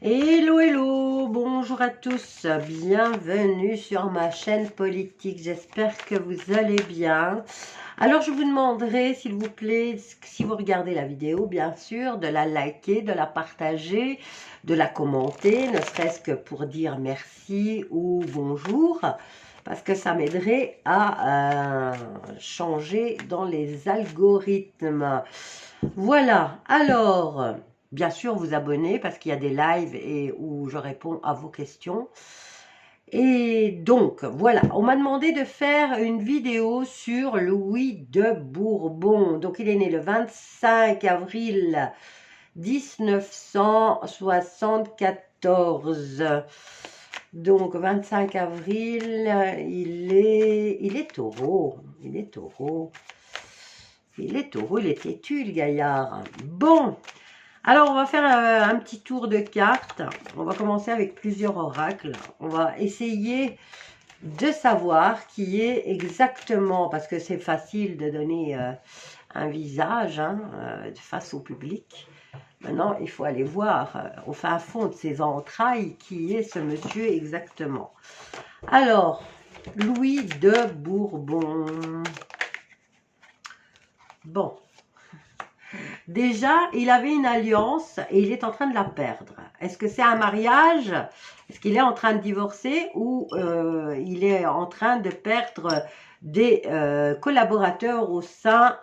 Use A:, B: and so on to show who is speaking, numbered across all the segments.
A: Hello, hello, bonjour à tous, bienvenue sur ma chaîne politique, j'espère que vous allez bien. Alors je vous demanderai s'il vous plaît, si vous regardez la vidéo bien sûr, de la liker, de la partager, de la commenter, ne serait-ce que pour dire merci ou bonjour, parce que ça m'aiderait à changer dans les algorithmes. Voilà, alors... Bien sûr, vous abonner parce qu'il y a des lives où je réponds à vos questions. Et donc, voilà, on m'a demandé de faire une vidéo sur Louis de Bourbon. Donc, il est né le 25 avril 1974. Donc, 25 avril, il est taureau. Il est taureau. Il est taureau, il est têtu, le gaillard. Bon. Alors, on va faire un petit tour de cartes. On va commencer avec plusieurs oracles. On va essayer de savoir qui est exactement, parce que c'est facile de donner un visage face au public. Maintenant, il faut aller voir au fin fond de ses entrailles qui est ce monsieur exactement. Alors, Louis de Bourbon. Bon. Déjà, il avait une alliance et il est en train de la perdre. Est-ce que c'est un mariage? Est-ce qu'il est en train de divorcer ou il est en train de perdre des collaborateurs au sein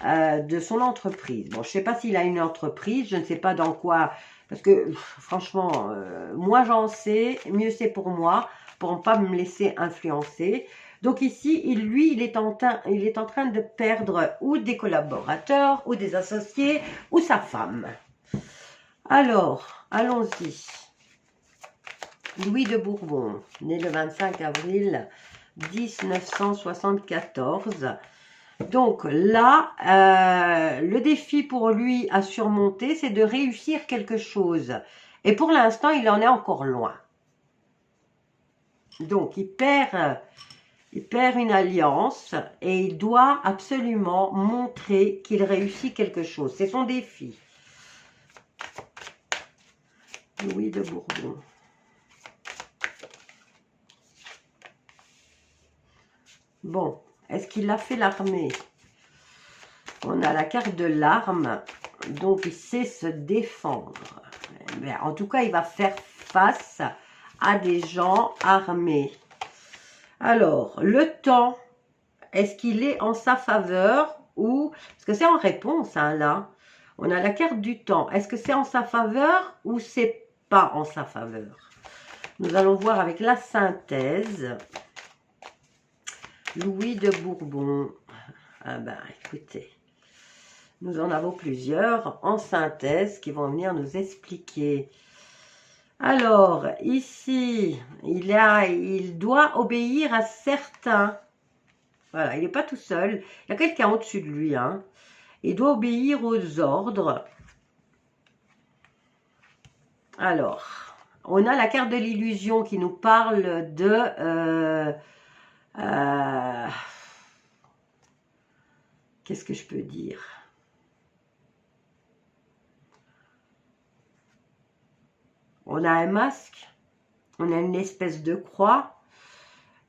A: de son entreprise? Bon, je ne sais pas s'il a une entreprise, je ne sais pas dans quoi, parce que franchement, moins j'en sais, mieux c'est pour moi, pour ne pas me laisser influencer. Donc ici, il est en train de perdre ou des collaborateurs, ou des associés, ou sa femme. Alors, allons-y. Louis de Bourbon, né le 25 avril 1974. Donc là, le défi pour lui à surmonter, c'est de réussir quelque chose. Et pour l'instant, il en est encore loin. Donc, il perd une alliance et il doit absolument montrer qu'il réussit quelque chose. C'est son défi. Louis de Bourbon. Bon, est-ce qu'il a fait l'armée? On a la carte de l'arme, donc il sait se défendre. Mais en tout cas, il va faire face à des gens armés. Alors, le temps, est-ce qu'il est en sa faveur ou... Parce que c'est en réponse, hein, là. On a la carte du temps. Est-ce que c'est en sa faveur ou c'est pas en sa faveur? Nous allons voir avec la synthèse. Louis de Bourbon. Ah ben, écoutez. Nous en avons plusieurs en synthèse qui vont venir nous expliquer. Alors, ici, il doit obéir à certains. Voilà, il n'est pas tout seul. Il y a quelqu'un au-dessus de lui. Hein. Il doit obéir aux ordres. Alors, on a la carte de l'illusion qui nous parle de... qu'est-ce que je peux dire? On a un masque. On a une espèce de croix.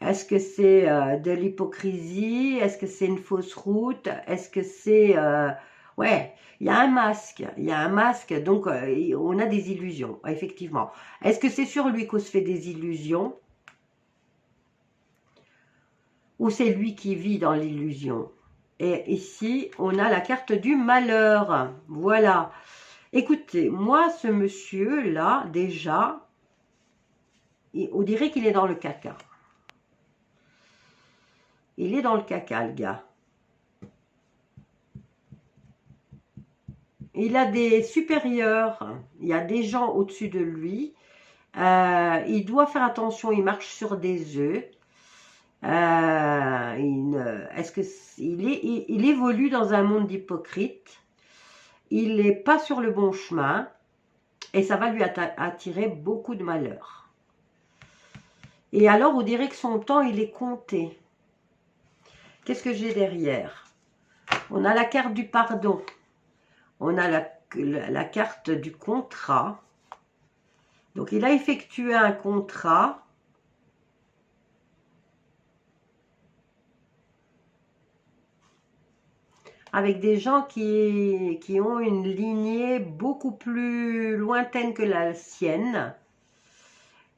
A: Est-ce que c'est de l'hypocrisie? Est-ce que c'est une fausse route? Est-ce que c'est... ouais, il y a un masque. Il y a un masque, donc on a des illusions, effectivement. Est-ce que c'est sur lui qu'on se fait des illusions? Ou c'est lui qui vit dans l'illusion? Et ici, on a la carte du malheur. Voilà. Écoutez, moi, ce monsieur-là, déjà, on dirait qu'il est dans le caca. Il est dans le caca, le gars. Il a des supérieurs, il y a des gens au-dessus de lui. Il doit faire attention, il marche sur des œufs. Est-ce que il évolue dans un monde d'hypocrites. Il n'est pas sur le bon chemin. Et ça va lui attirer beaucoup de malheur. Et alors, on dirait que son temps, il est compté. Qu'est-ce que j'ai derrière? On a la carte du pardon. On a la carte du contrat. Donc, il a effectué un contrat. Avec des gens qui ont une lignée beaucoup plus lointaine que la sienne.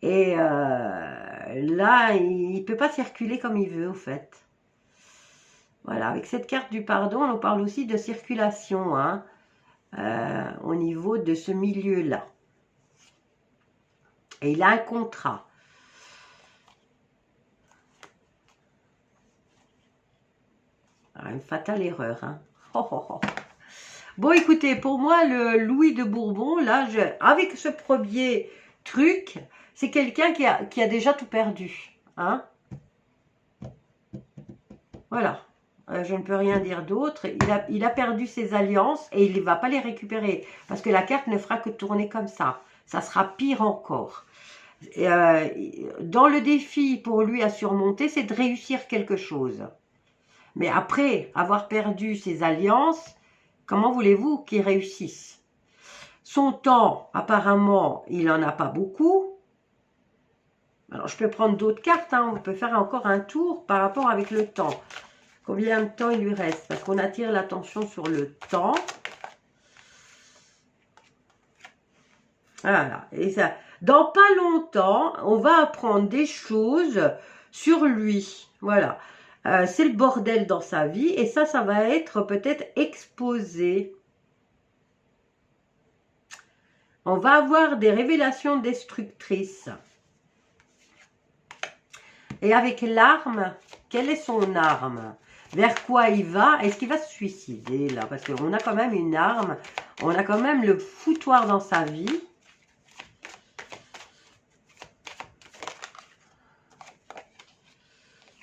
A: Et là, il ne peut pas circuler comme il veut, au fait. Voilà, avec cette carte du pardon, on parle aussi de circulation, hein, au niveau de ce milieu-là. Et il a un contrat. Ah, une fatale erreur, hein. Oh, oh, oh. Bon, écoutez, pour moi, le Louis de Bourbon, là, avec ce premier truc, c'est quelqu'un qui a déjà tout perdu, hein. Voilà. Je ne peux rien dire d'autre. Il a perdu ses alliances et il ne va pas les récupérer. Parce que la carte ne fera que tourner comme ça. Ça sera pire encore. Dans le défi pour lui à surmonter, c'est de réussir quelque chose. Mais après avoir perdu ses alliances, comment voulez-vous qu'il réussisse? Son temps, apparemment, il n'en a pas beaucoup. Alors, je peux prendre d'autres cartes, hein. On peut faire encore un tour par rapport avec le temps. Combien de temps il lui reste? Parce qu'on attire l'attention sur le temps. Voilà. Et ça, dans pas longtemps, on va apprendre des choses sur lui. Voilà. C'est le bordel dans sa vie. Et ça va être peut-être exposé. On va avoir des révélations destructrices. Et avec l'arme, quelle est son arme? Vers quoi il va? Est-ce qu'il va se suicider là? Parce qu'on a quand même une arme. On a quand même le foutoir dans sa vie.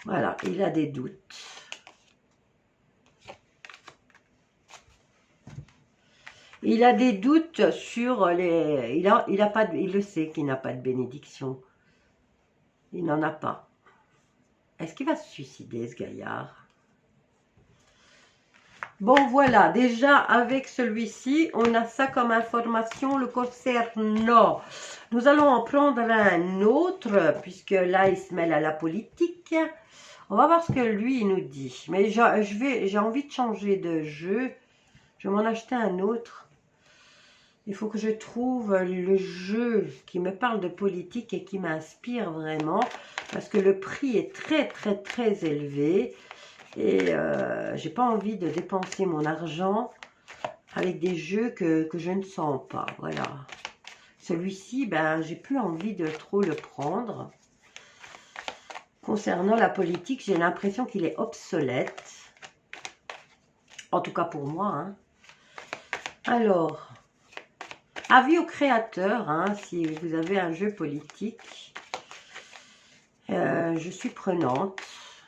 A: Voilà, il a des doutes. Il a des doutes sur les... Il le sait qu'il n'a pas de bénédiction. Il n'en a pas. Est-ce qu'il va se suicider, ce gaillard? Bon, voilà. Déjà, avec celui-ci, on a ça comme information le concernant. Nous allons en prendre un autre, puisque là, il se mêle à la politique. On va voir ce que lui, il nous dit. Mais j'ai envie de changer de jeu. Je vais m'en acheter un autre. Il faut que je trouve le jeu qui me parle de politique et qui m'inspire vraiment. Parce que le prix est très, très, très élevé. Et j'ai pas envie de dépenser mon argent avec des jeux que je ne sens pas. Voilà. Celui-ci, ben, j'ai plus envie de trop le prendre. Concernant la politique, j'ai l'impression qu'il est obsolète. En tout cas pour moi, hein. Alors, avis aux créateurs, hein, si vous avez un jeu politique, je suis prenante.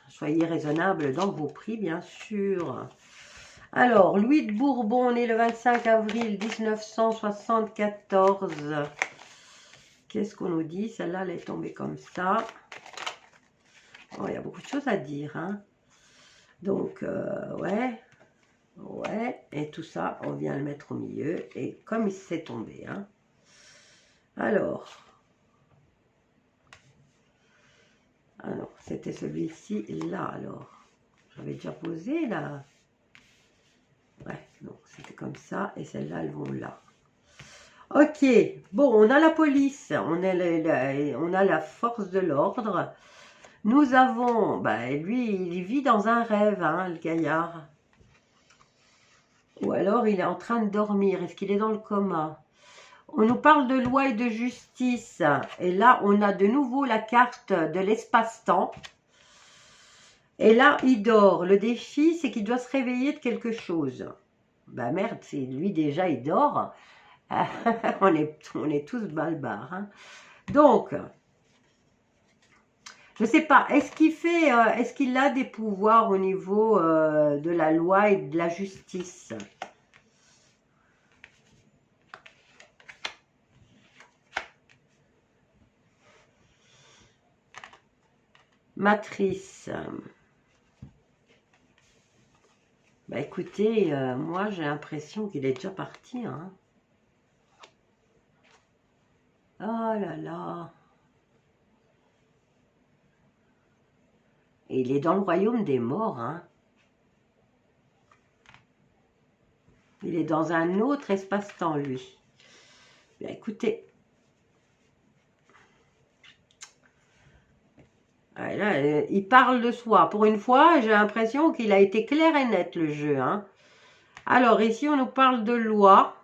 A: Soyez raisonnable dans vos prix, bien sûr. Alors, Louis de Bourbon, né le 25 avril 1974. Qu'est-ce qu'on nous dit? Celle-là, elle est tombée comme ça. Oh, il y a beaucoup de choses à dire, hein. Donc, ouais. Ouais, et tout ça, on vient le mettre au milieu. Et comme il s'est tombé, hein. Alors, c'était celui-ci, là, alors. J'avais déjà posé, là. Ouais, non, c'était comme ça. Et celles-là, elles vont là. Ok, bon, on a la police. On a la force de l'ordre. Nous avons, bah, lui, il vit dans un rêve, hein, le gaillard. Ou alors, il est en train de dormir. Est-ce qu'il est dans le coma? On nous parle de loi et de justice. Et là, on a de nouveau la carte de l'espace-temps. Et là, il dort. Le défi, c'est qu'il doit se réveiller de quelque chose. Bah merde, c'est lui déjà, il dort. on est tous balbards, hein. Donc, je ne sais pas, est-ce qu'il a des pouvoirs au niveau de la loi et de la justice? Matrice. Bah écoutez, moi j'ai l'impression qu'il est déjà parti, hein. Ah, là là. Et il est dans le royaume des morts, hein. Il est dans un autre espace-temps, lui. Bien, écoutez. Là, il parle de soi. Pour une fois, j'ai l'impression qu'il a été clair et net, le jeu, hein. Alors, ici, on nous parle de loi.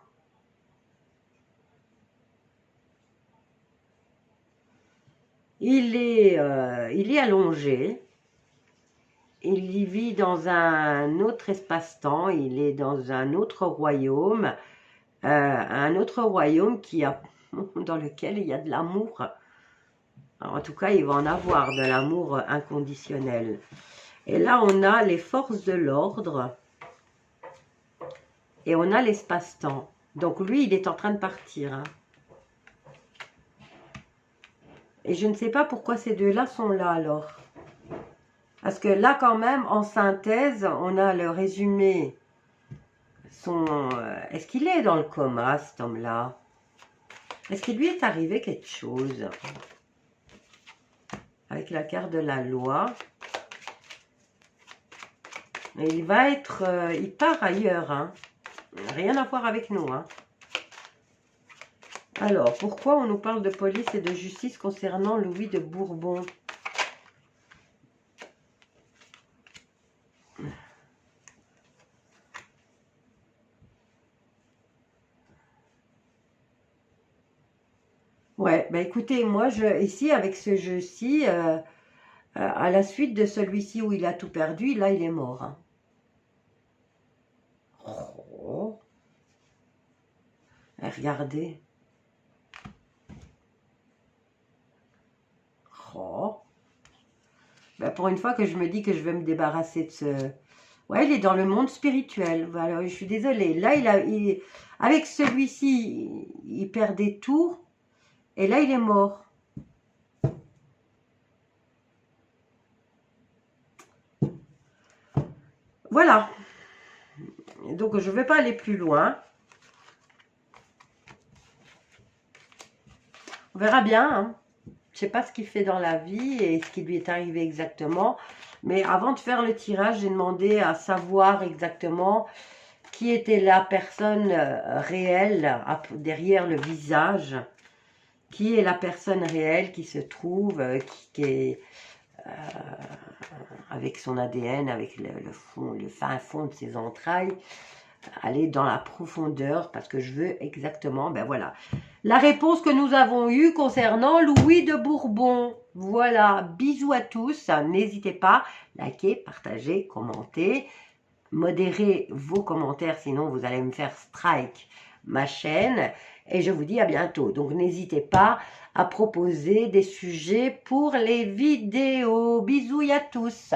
A: Il est allongé. Il y vit dans un autre espace-temps. Il est dans un autre royaume. Un autre royaume dans lequel il y a de l'amour. En tout cas, il va en avoir de l'amour inconditionnel. Et là, on a les forces de l'ordre. Et on a l'espace-temps. Donc lui, il est en train de partir, hein. Et je ne sais pas pourquoi ces deux-là sont là, alors. Parce que là, quand même, en synthèse, on a le résumé. Est-ce qu'il est dans le coma, cet homme-là? Est-ce qu'il lui est arrivé quelque chose? Avec la carte de la loi. Et il va être... il part ailleurs, hein. Rien à voir avec nous, hein. Alors, pourquoi on nous parle de police et de justice concernant Louis de Bourbon? Ouais, bah écoutez, moi, ici, avec ce jeu-ci, à la suite de celui-ci où il a tout perdu, là, il est mort, hein. Oh. Regardez. Oh. Ben, pour une fois que je me dis que je vais me débarrasser de ce... Ouais, il est dans le monde spirituel. Voilà, je suis désolée. Là, avec celui-ci, il perdait tout. Et là, il est mort. Voilà. Donc, je ne vais pas aller plus loin. On verra bien, hein. Je ne sais pas ce qu'il fait dans la vie et ce qui lui est arrivé exactement. Mais avant de faire le tirage, j'ai demandé à savoir exactement qui était la personne réelle derrière le visage. Qui est la personne réelle qui se trouve, qui est avec son ADN, avec le fin fond de ses entrailles. Aller dans la profondeur parce que je veux exactement, ben voilà, la réponse que nous avons eue concernant Louis de Bourbon. Voilà, bisous à tous, n'hésitez pas, likez, partagez, commentez, modérez vos commentaires, sinon vous allez me faire strike ma chaîne, et je vous dis à bientôt. Donc n'hésitez pas à proposer des sujets pour les vidéos. Bisous à tous.